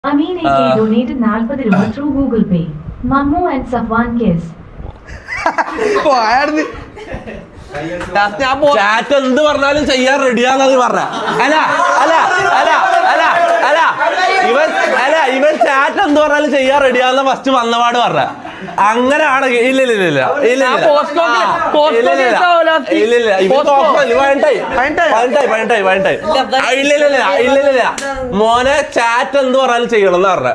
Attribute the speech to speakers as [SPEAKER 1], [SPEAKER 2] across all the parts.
[SPEAKER 1] Amin AK donated 40 രൂപ through Google Pay. Mammu and Safwan kiss.
[SPEAKER 2] Chat എന്ത് പറഞ്ഞാലും ചെയ്യാൻ റെഡിയാന്നത് പറഞ്ഞ ഇവൻ ചാറ്റ് എന്ത് പറഞ്ഞാലും ചെയ്യാൻ റെഡിയാന്ന് ഫസ്റ്റ് വന്നപാട് പറഞ്ഞ അങ്ങനെയാണ്. ഇല്ലില്ല മോനെ ചാറ്റ് എന്ത് പറഞ്ഞാലും ചെയ്യണം എന്ന് പറഞ്ഞ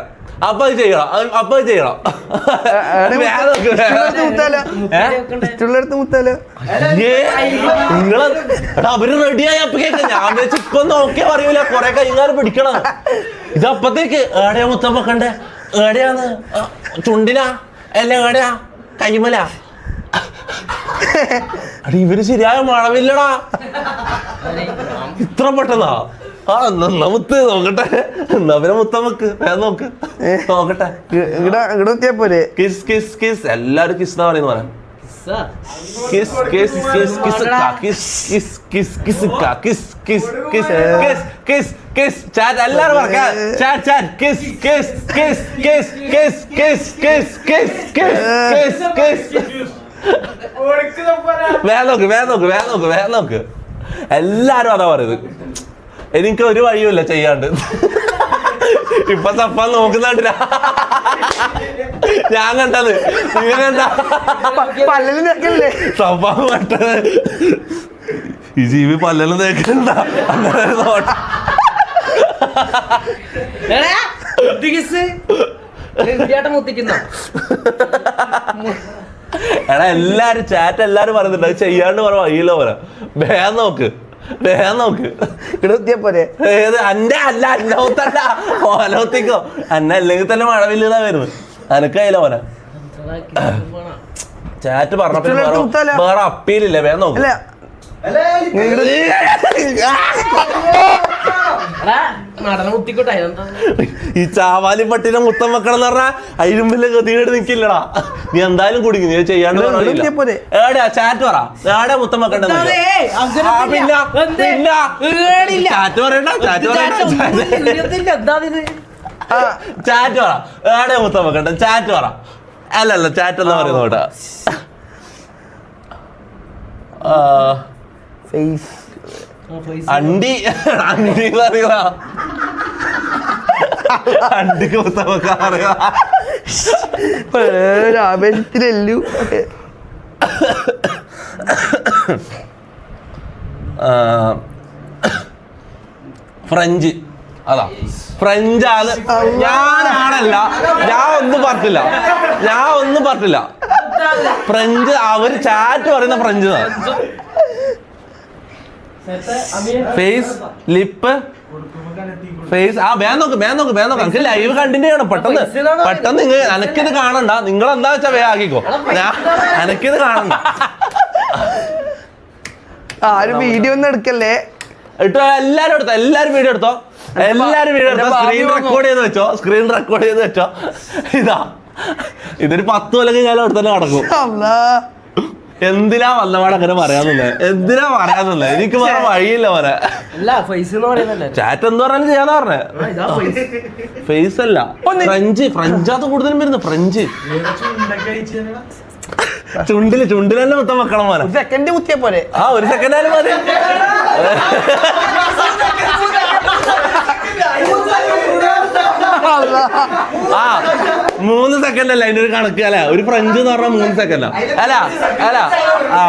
[SPEAKER 2] അപ്പൊ ചെയ്യണം നിങ്ങള് അവര് റെഡിയായി അപ്പൊ കേൾക്കാം. ഞാൻ വെച്ച് ഇപ്പൊ നോക്കിയാ പറയൂല, കൊറേ കൈകാലം പിടിക്കണം. ഇതപ്പത്തേക്ക് ഏടെയാ മുത്തം വെക്കണ്ടേ? ഏടെയാന്ന് ചുണ്ടിനാ അല്ല ഏടെയാ കൈമല? അടി ഇവര് ശരിയായ മഴവില്ലടാ ഇത്ര പെട്ടെന്നാ. എന്നാ മുത്ത് നോക്കട്ടെ, എന്നാ പിന്നെ മുത്തം വെക്ക്, വേഗം നോക്ക് നോക്കട്ടെ.
[SPEAKER 3] പോലെ
[SPEAKER 2] കിസ് കിസ് കിസ് എല്ലാരും കിസ് എന്നാ പറയുന്ന പോലെ. Kiss kiss kiss kiss kiss kiss kiss kiss kiss kiss kiss kiss chat എല്ലാരും പറയാ. Chat chat kiss kiss kiss kiss kiss kiss kiss kiss kiss kiss kiss. വേഗം നോക്ക് എല്ലാരും അതാ പറയുന്നത്. എനിക്ക് ഒരു വഴിയുമില്ല ചെയ്യാണ്ട്. ഇപ്പൊ സഫാൻ നോക്കുന്നുണ്ടില്ല. ഞാൻ കണ്ടത് നിങ്ങൾ കണ്ടാ സഫാൻ പെട്ടത് ഈ ജീവി പല്ലെല്ലാം തേക്കണ്ട. അങ്ങനെ എടാ എല്ലാരും ചാറ്റ് എല്ലാരും പറയുന്നുണ്ട് അത് ചെയ്യാണ്ട് പറ വഴിയില്ല പോലെ. വേഗം നോക്ക് ഏത് അന്റെ അല്ല അന്നോത്തല്ല ഓലോത്തിക്കോ. അന്ന അല്ലെങ്കിൽ തന്നെ മഴവില്ലാ വരുന്നത് അനക്കായില്ല പോലെ. ചാറ്റ് പറഞ്ഞപ്പോ വേറെ അപ്പീലില്ല. വേഗം നോക്ക്. ഈ ചാവാലി പട്ടിനെ മുത്തം വെക്കണം എന്ന് പറഞ്ഞാ അതിനും വലിയ ഗതികേട് നിക്കില്ലടാ. നീ എന്തായാലും കുടിക്കും. നീ ചെയ്യാണ്ട് ഏടാ ചാറ്റ് പറ ഏടാ മുത്തം വെക്കണ്ട. ചാറ്റ് പറയണ്ട ചാറ്റ് പറ ഏടാ മുത്തം വെക്കണ്ട. ചാറ്റ് പറ. അല്ലല്ല ചാറ്റ് എന്താ പറയുന്ന കേട്ടാ. അണ്ടി അറിയ അണ്ടിക്ക് മുത്തം വെക്കാൻ അറിയാ.
[SPEAKER 3] ആവേശത്തിലല്ലു
[SPEAKER 2] ഫ്രഞ്ച് അതാ ഫ്രഞ്ചാണ്. ഞാനാണല്ല ഞാൻ ഒന്നും പറഞ്ഞില്ല. ഫ്രഞ്ച് അവര് ചാറ്റ് പറയുന്ന ഫ്രഞ്ച്. Face lip face. ആ വേഗം നോക്ക് എനിക്ക് ലൈവ് കണ്ടിന്യൂ ചെയ്യണം. പെട്ടെന്ന് നിങ്ങൾ എനക്കിത് കാണണ്ട. നിങ്ങൾ എന്താ വെച്ചാ വേഗം ആക്കിക്കോ. എനക്കിത് കാണണ്ട.
[SPEAKER 3] ആരും വീഡിയോ ഒന്നും എടുക്കല്ലേ.
[SPEAKER 2] എല്ലാരും വീഡിയോ എടുത്തോ. സ്ക്രീൻ റെക്കോർഡ് ചെയ്ത് വെച്ചോ. ഇതൊരു 10 കൊല്ലം ഞാൻ അവിടെ തന്നെ നടക്കും. എന്തിനാ വന്നപാട് അങ്ങനെ പറയാന്നുള്ളത് എനിക്ക് വേറെ വഴിയില്ല പോലെ. ചാറ്റ് എന്ത് പറഞ്ഞാലും ചെയ്യാന്ന് പറഞ്ഞേ. ഫേസ് അല്ല ഫ്രഞ്ചാത്ത കൂടുതലും വരുന്നത്. ഫ്രഞ്ച് ചുണ്ടില് തന്നെ മൊത്തം വെക്കണം പോലെ.
[SPEAKER 3] സെക്കൻഡ് കുത്തിയ പോലെ.
[SPEAKER 2] ആ ഒരു സെക്കൻഡ് ആയാലും മതി. ആ 3 സെക്കൻഡ് അല്ല അതിന്റെ ഒരു കണക്ക് അല്ല. ഒരു ഫ്രഞ്ച് എന്ന് പറഞ്ഞാൽ 3 സെക്കൻഡാ അല്ല. ആ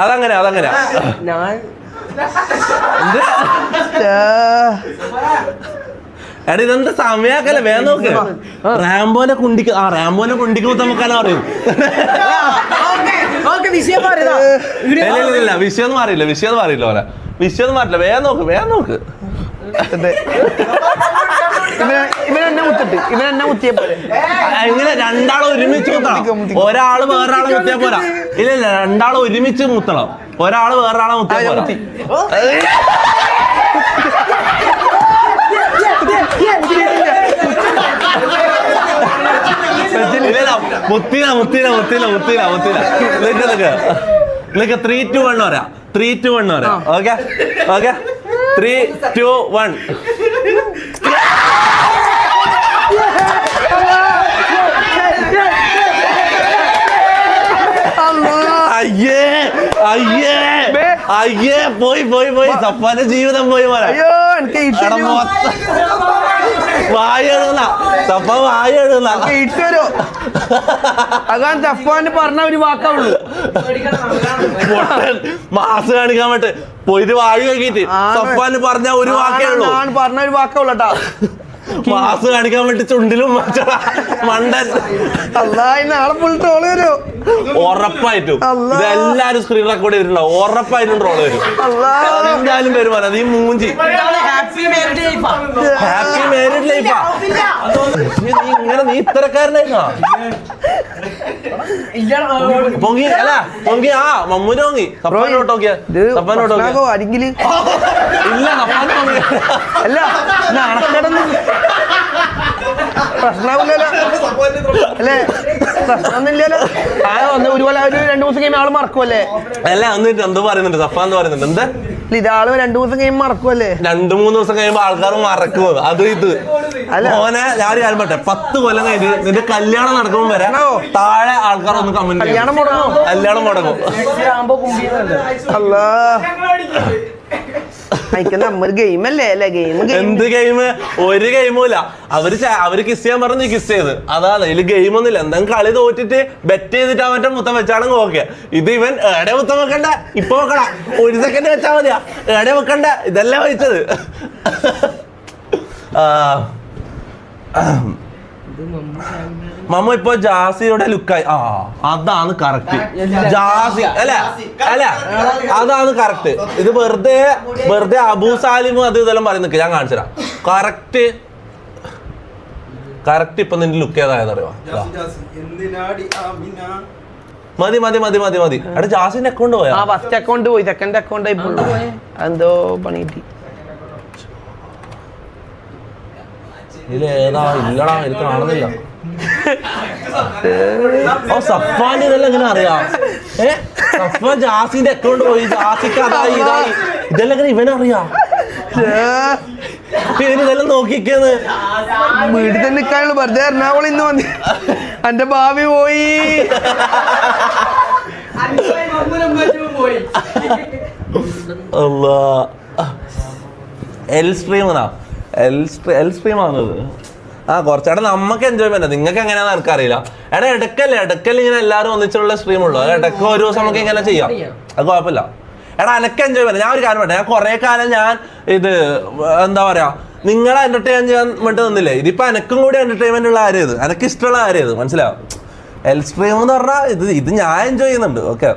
[SPEAKER 2] അതങ്ങനെ എടാ ഇതെന്താ സമയാക്കല്ലേ. വേഗം നോക്ക്. റാംബോനെ കുണ്ടിക്ക് മുത്തമ്മക്കാനാ പറയും. ഇല്ല വിഷയൊന്നും മാറിയില്ല പോലെ. വിഷയൊന്നും മാറില്ല. വേഗം നോക്ക്.
[SPEAKER 3] ഇവനെന്നെ മുത്തിയ പോലെ.
[SPEAKER 2] എങ്ങനെ രണ്ടാളെ ഒരുമിച്ച് മുത്തണം? ഒരാള് വേറൊരാളെ മുത്തിയാ പോരാ. ഇല്ല രണ്ടാളെ ഒരുമിച്ച് മുത്തണം. ഒരാള് വേറൊരാളെ മുത്തിയാ പോരാ. മുത്തിന 3, 2, 1 പറയാം. 3, 2, 1 പറയാം. ഓക്കെ 3, 2, 1. അയ്യേ അയ്യേ പോയി പോയി പോയി സഫാന്റെ ജീവിതം പോയി മോനെ.
[SPEAKER 3] അയ്യോ എനിക്ക്
[SPEAKER 2] എടാ മൊത്തം വായ എഴുതുന്ന സഫ വായ എഴുതുന്ന
[SPEAKER 3] ഇട്ടുവരോ അതാണ് സഫാന് പറഞ്ഞ ഒരു വാക്കാവുള്ളൂ.
[SPEAKER 2] മാസ് കാണിക്കാൻ പറ്റേ പോയിട്ട് വാഴ കഴിക്കിട്ട് സഫാന് പറഞ്ഞ ഒരു വാക്കേ ഉള്ളൂ.
[SPEAKER 3] പറഞ്ഞ ഒരു വാക്കാവുള്ളൂ കേട്ടാ.
[SPEAKER 2] മാസ് കാണിക്കാൻ വേണ്ടി ചുണ്ടിലും മണ്ടൻ.
[SPEAKER 3] നാളെ ഫുൾ ട്രോള് വരും
[SPEAKER 2] ഉറപ്പായിട്ടും. ഇതെല്ലാരും സ്ക്രീൻ റെക്കോർഡ് ചെയ്തിട്ടുണ്ടാവും. ഉറപ്പായിട്ടും ട്രോള് വരും. എന്തായാലും വരും അത് ഈ മൂഞ്ചി. ഹാപ്പി മാരീഡ് ലൈഫാ. നീ ഇത്തരക്കാരനായിരുന്നോ? പൊങ്ങി അല്ല പൊങ്ങി. ആ മമ്മൂനെ പൊങ്ങി. സഫാനോട്ട് നോക്കിയാ സഫാനോട്ട് നോക്കിയാ
[SPEAKER 3] ആരെങ്കിലും
[SPEAKER 2] ഇല്ല സഫാൻ പൊങ്ങി.
[SPEAKER 3] അല്ല നടക്കടന്ന് പ്രശ്നമില്ലല്ലോ അല്ലേ? പ്രശ്നമൊന്നുമില്ലല്ലോ. ഒരുപോലെ ഒരു 2 ദിവസം കഴിയുമ്പോൾ ആള് മറക്കുമല്ലേ?
[SPEAKER 2] അല്ല എന്നിട്ട് എന്തോ പറയുന്നുണ്ട് സഫാൻ എന്ന് പറയുന്നുണ്ട്. എന്താ
[SPEAKER 3] ഇതാള് 2 ദിവസം കഴിയുമ്പോൾ മറക്കുമല്ലേ?
[SPEAKER 2] 2-3 ദിവസം കഴിയുമ്പോ ആൾക്കാർ മറക്കും. അത് ഇത് മോനെ ഞാൻ ഒരു കാര്യം പറ്റേ 10 കൊല്ലം കഴിഞ്ഞ് നിന്റെ കല്യാണം നടക്കുമ്പോ വരെ താഴെ ആൾക്കാർ ഒന്ന് കമന്റ്
[SPEAKER 3] കല്യാണം മുടങ്ങും.
[SPEAKER 2] കല്യാണം മുടങ്ങും.
[SPEAKER 3] അല്ലാ നമ്മൊരു ഗെയിം അല്ലേ അല്ലേ? ഗെയിം
[SPEAKER 2] എന്ത് ഗെയിം? ഒരു ഗെയിമും ഇല്ല. അവര് കിസ് ചെയ്യാൻ പറഞ്ഞു കിസ് ചെയ്ത്. അതാണ് ഇതില് ഗെയിം ഒന്നുമില്ല. എന്തെങ്കിലും കളി തോറ്റിട്ട് ബെറ്റ് ചെയ്തിട്ട് അവന്റെ മുത്തം വെച്ചാണെങ്കിൽ ഓക്കെ. ഇത് ഇവൻ എടെ മുത്തം വെക്കണ്ട ഇപ്പൊ വെക്കണ 1 സെക്കൻഡ് വെച്ചാ മതിയാ. എടെ വെക്കണ്ട ഇതല്ല വെച്ചത്. മമ്മ ഇപ്പൊ ജാസിയുടെ ലുക്കായി. അതാണ് കറക്റ്റ്. ജാസി അല്ല അല്ല അതാണ് കറക്റ്റ്. ഇത് വെറുതെ അബൂ സാലിമും അത് ഇതെല്ലാം പറയുന്ന ഞാൻ കാണിച്ചുതരാം. കറക്റ്റ് ഇപ്പൊ നിന്റെ ലുക്ക് ഏതായതറിയോ? മതി മതി മതി മതി മതി. എടാ ജാസിന്റെ അക്കൗണ്ട് പോയാ?
[SPEAKER 3] ഫസ്റ്റ് അക്കൗണ്ട് പോയി. സെക്കൻഡ് അക്കൗണ്ട് എന്തോ പണി കിട്ടി.
[SPEAKER 2] ഇതിലേതാ ഇല്ലടാ എനിക്ക് കാണുന്നില്ല. സഫാൻ ഇതെല്ലാം എങ്ങനെ അറിയാം? സഫാൻ ജാസിന്റെ അക്കൗണ്ട് പോയി. ജാസിക്ക് അതായി ഇതായി ഇതെല്ലാം എങ്ങനെ ഇവനറിയാം? ഇവനിതെല്ലാം നോക്കിക്കുന്നത്
[SPEAKER 3] വീട്ടിൽ തന്നെ നിൽക്കാനുള്ള വെറുതെ എറണാകുളം ഇന്ന് വന്നി എന്റെ ഭാവി പോയി.
[SPEAKER 2] എൽ സ്ട്രീം ആണത്. കുറച്ചേടെ നമുക്ക് എൻജോയ്മെന്റ്. നിങ്ങൾക്ക് എങ്ങനെയാണെന്ന് എനിക്കറിയില്ല. ഇടക്കൽ ഇങ്ങനെ എല്ലാവരും ഒന്നിച്ചുള്ള സ്ട്രീം ഉള്ളു. ഇടയ്ക്ക് ഒരു ദിവസം നമുക്ക് ഇങ്ങനെ ചെയ്യാം. അത് കുഴപ്പമില്ല. എനക്ക് എൻജോയ്മെന്റ്. ഞാൻ ഒരു കാര്യം പറയാം. ഞാൻ കുറെ കാലം ഞാൻ ഇത് എന്താ പറയാ നിങ്ങളെ എന്റർടൈൻ ചെയ്യാൻ വേണ്ടി നിന്നില്ലേ. ഇതിപ്പോ എനക്കും കൂടി എന്റർടൈൻമെന്റ് ഉള്ള കാര്യം ഇത്. എനക്ക് ഇഷ്ടമുള്ള കാര്യം ഇത്. മനസ്സിലാവും. എൽ സ്ട്രീം എന്ന് പറഞ്ഞാൽ ഇത് ഞാൻ എൻജോയ് ചെയ്യുന്നുണ്ട്. ഓക്കെ.